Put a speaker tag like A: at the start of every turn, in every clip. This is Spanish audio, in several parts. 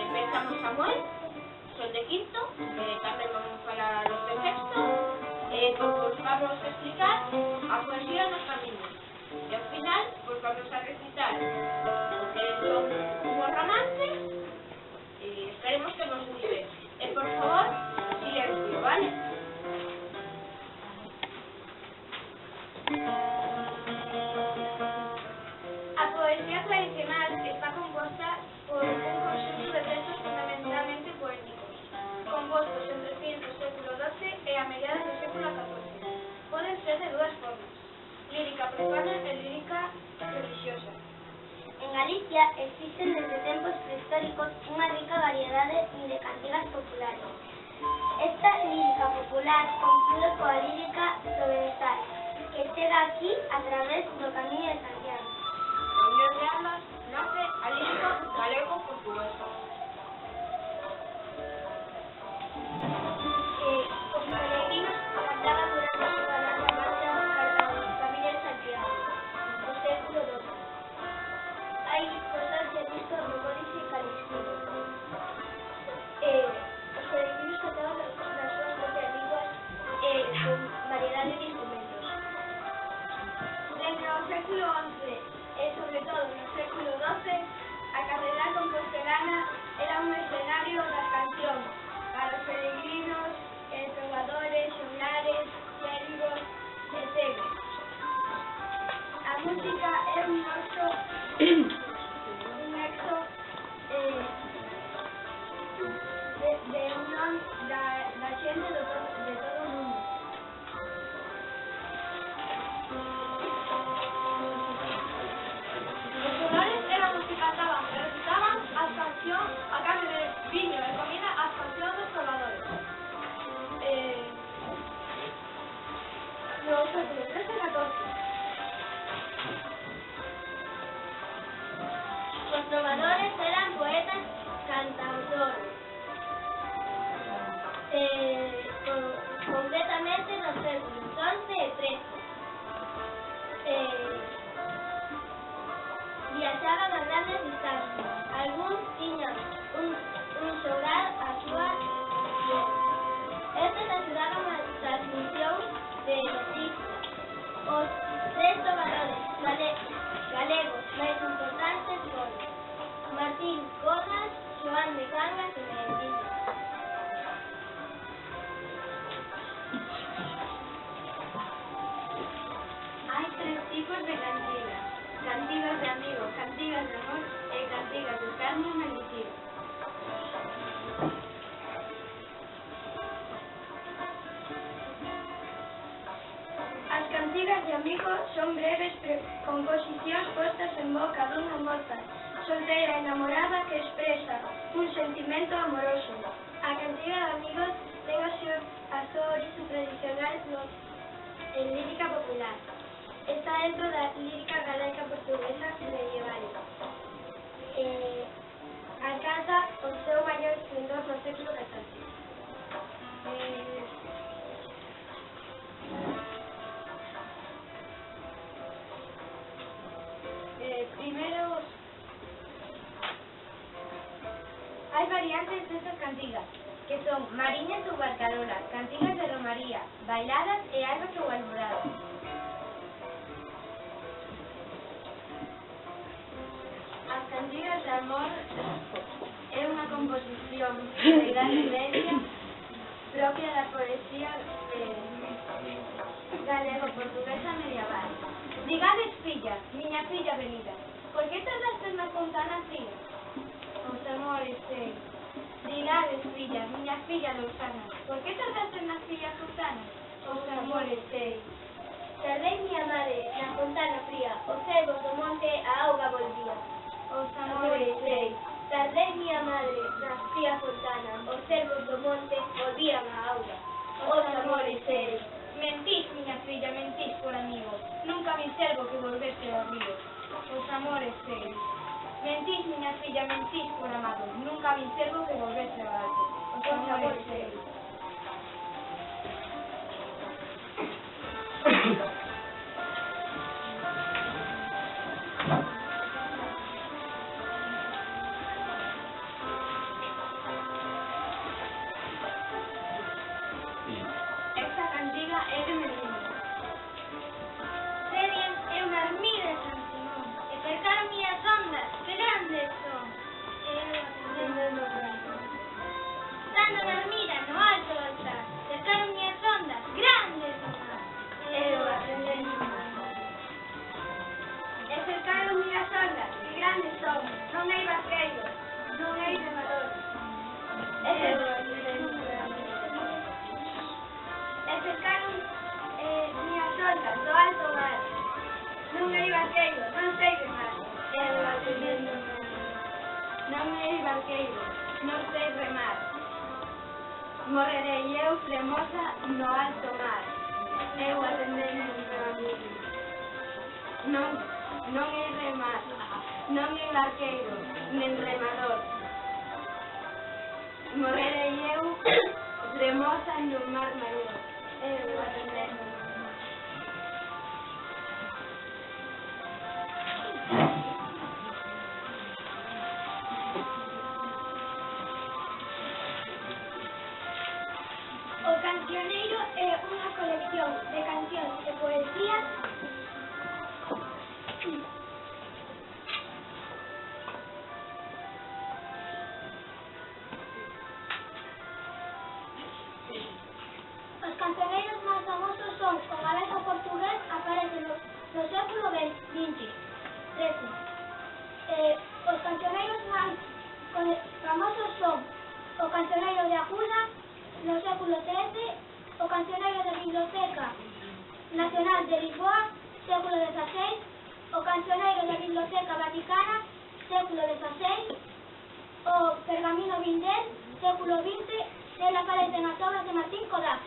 A: Pensamos Samuel, son de quinto, tamén vamos falar los de sexto, pues vamos a explicar a poesía nos camiños. E ao final, pues vamos a recitar o que son unhos romances e esperemos que nos guste. E por favor, silencio, vale?
B: A poesía tradicional está composta por un conxunto de textos fundamentalmente poéticos, compostos entre fins do século XII e a mediados do século XIV. Poden ser de dúas formas, lírica profana e lírica religiosa.
C: En Galicia existen desde tempos prehistóricos unha rica variedade de cantigas populares. Esta lírica popular confluye coa lírica provençal, que chega aquí a través do Camiño de Santiago.
A: Na Unión de Ambas nace a lírica galego-portuguesa.
B: Os peregrinos cantaban durante a súa larga marcha cara ao Camiño de Santiago, no século XII. Hai constancia disto no Códice Calixtido. Os peregrinos cantaban nas súas propias linguas con variedade de instrumentos. Dentro do século XI e sobre todo no século XII, a catedral compostelana era un escenario das cancións para os peregrinos, trovadores, xoglares, clérigos e cegos. A música é un nexo de unión da xente de todo o mundo. Os xoglares eran os que cantaban e recitaban as cancións a cambio de viño e comida, as cancións dos trovadores. No século XIII e XIV, os trovadores eran poetas cantautores, concretamente nos séculos XI e XIII. Viaxaban a grandes distancias, algúns tiñan un xoglar a súa vez. Estes axudaban a transmisión de noticias. Os tres trovadores galegos máis importantes son Martín Codas, Xoán de Cangas e Medellín. Hai tres tipos de cantigas: cantigas de amigo, cantigas de amor e cantigas de carne bendicida. As cantigas de amigo son breves composicións postas en boca dunha moza solteira e enamorada que expresa un sentimento amoroso. A cantiga de amigos ten a súa orixe tradicional en lírica popular. Está dentro da lírica galega portuguesa medieval. Alcanza o seu maior esplendor no século XIV. Primeiro, hai variantes destas cantigas, que son mariñas ou barcarolas, cantigas de romaría, bailadas e albas ou alboradas. As cantigas de amor é unha composición de gran evidencia propia da poesía galego-portuguesa medieval. Digades, filla, miña filla venida, por que tardaste na Fontana fría? Os amores sei. Digades, filla, miña filla lousana, por que tardaste nas fillas Fontana? Os amores sei. Tardei, miña madre, na Fontana fría, os cervos do monte a auga volvía. Os amores sei. Tardei, miña madre, na fría Fontana, os cervos do monte volvían a auga. Os amores sei. Mentís, miña filla, mentís por amigo, nunca vi cervo que volvese ao río. Os amores sei. Mentís, miña filla, mentís por amado, nunca vi cervo que volvese ao alto. Os amores sei. barqueiro, non sei remar. Morrerei eu fremosa no alto mar, eu atendendo un meu amigo. Non hei remar, non hei barqueiro, nen remador. Morrerei eu fremosa no mar maior, eu atendendo un mar.
C: O Cancioneiro é unha colección de cancións e poesía Os cancioneiros máis famosos son o galego e o portugués, aparecen no século XX, Os cancioneiros máis famosos son o Cancioneiro de Ajuda, no século XIII, o Cancioneiro da Biblioteca Nacional de Lisboa, século XVI, o Cancioneiro da Biblioteca Vaticana, século XVI, o Pergamino Vindel, século XX, e aparecen as obras de Martín Codaz.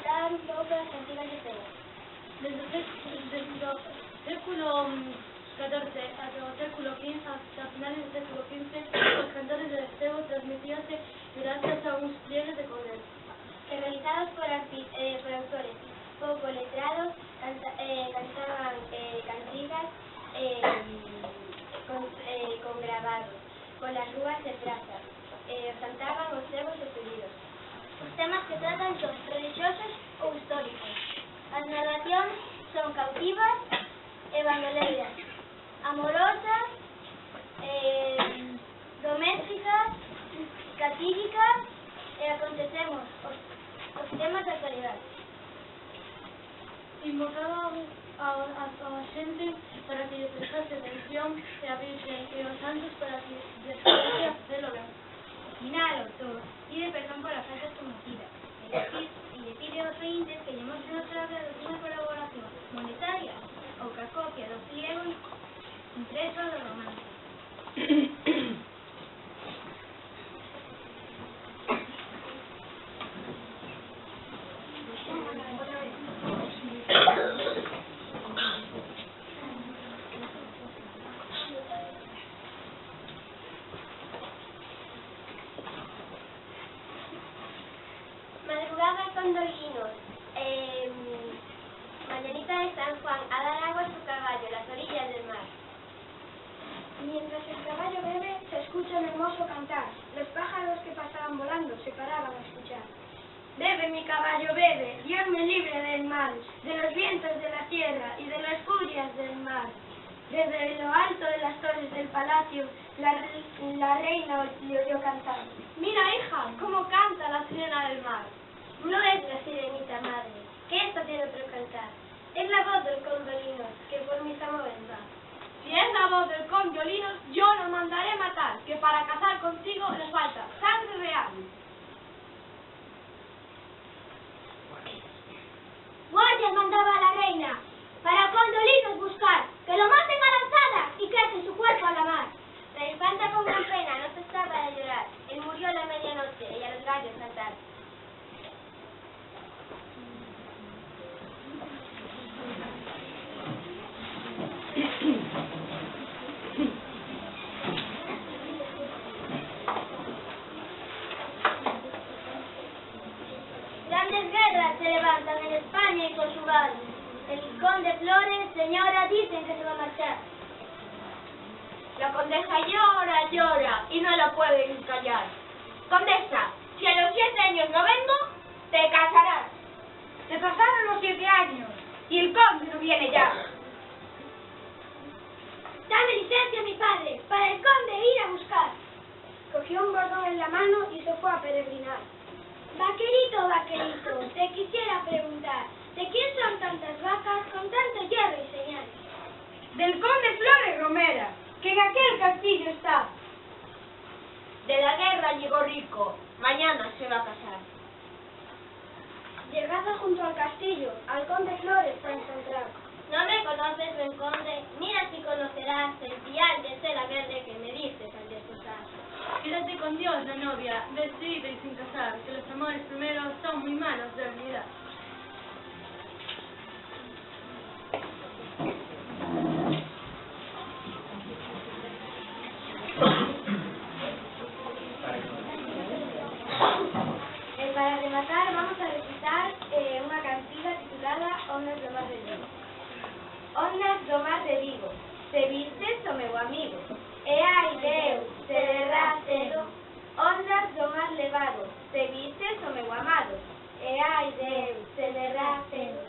C: Dar un pouco das cantigas de Ceo.
B: Desde o século XIV ata o século XV, hasta finales do século XV, os cantores de Ceo transmitíanse gracias a uns pliegues de correr.
C: Realizados por autores pouco letrados, cantaban cantigas con grabados polas rúas e prazas, cantaban os cebos e pedidos. Os temas que tratan son religiosos ou históricos. As narracións son cautivas e bandoleiras, amorosas, domésticas, catíricas e acontecemos os temas da actualidade.
B: Invocaba a xente para que lle prestase atención e a Virgen e os santos para que lle ayudase a facelo ben.
D: Final, autor, pide perdón por las faltas cometidas y le pide aos ointes que lle mostren o trazo de unha colaboración monetaria ou ca copia do pliego impreso do romance.
C: Madrugada con Dolinos, mañanita de San Juan, a dar agua a su caballo, las orillas del mar.
B: Mientras el caballo bebe, se escucha un hermoso cantar. Los pájaros que pasaban volando se paraban a escuchar. Bebe mi caballo, bebe, Dios me libre del mal, de los vientos de la tierra y de las furias del mar. Desde lo alto de las torres del palacio, la reina le oyó cantar. Mira, hija, cómo canta la sirena del mar.
C: No es la sirenita madre, que esta tiene otro cantar. Es la voz del condolino, que por mis amores va.
B: Si es la voz del conde Olinos, yo lo mandaré matar, que para casar contigo le falta sangre real.
C: Guardias mandaba a la reina, para condolinos buscar, que lo maten a lanzada y que echen su cuerpo a la mar. La infanta con gran pena no cesaba de llorar, él murió a la medianoche y a los gallos cantar. Grandes guerras se levantan en España y Portugal. El conde Flores, señora, dicen que se va a marchar.
A: La condesa llora, llora y no la pueden callar. Condesa, si a los 7 años no vengo, te casarás.
B: Se pasaron los 7 años y el conde no viene ya.
C: Dame licencia, mi padre, para el conde ir a buscar.
B: Cogió un bordón en la mano y se fue a peregrinar.
C: Vaquerito, vaquerito, te quisiera preguntar, ¿de quién son tantas vacas con tanto hierro y señales?
B: Del conde Flores Romera, que en aquel castillo está.
A: De la guerra llegó rico, mañana se va a casar.
B: Llegada junto al castillo, al conde Flores para encontrar.
C: No me conoces, buen conde, mira si conocerás el pial de seda verde que me diste al desposar.
D: Quédate con Dios, la novia, decidida y sin casar, que los amores primeros son muy malos de olvidar.
B: Para rematar vamos a recitar una cantiga titulada Ondas do mar de Vigo. Ondas do mar de Vigo, se vistes o meu amigo, e ai Deus, se derrá cedo. Ondas do mar levado, se vistes o meu amado, e ai Deus, se derrá cedo.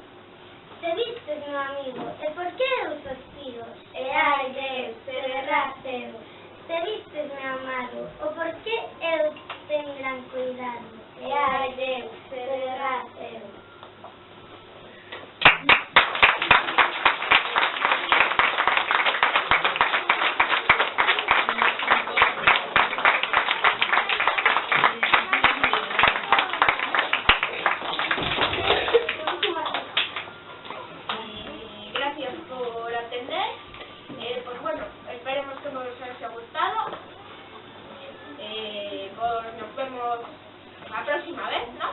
C: Te vistes, meu amigo, e por que eu sospiro?
B: E ai Deus, se derrá cedo.
C: Te vistes, meu amado, o por que eu tenho gran cuidado?
B: E ai Deus, se derrá cedo.
A: Gracias por atender. Pues bueno, esperemos que nos haya gustado. Pues nos vemos la próxima vez, ¿no?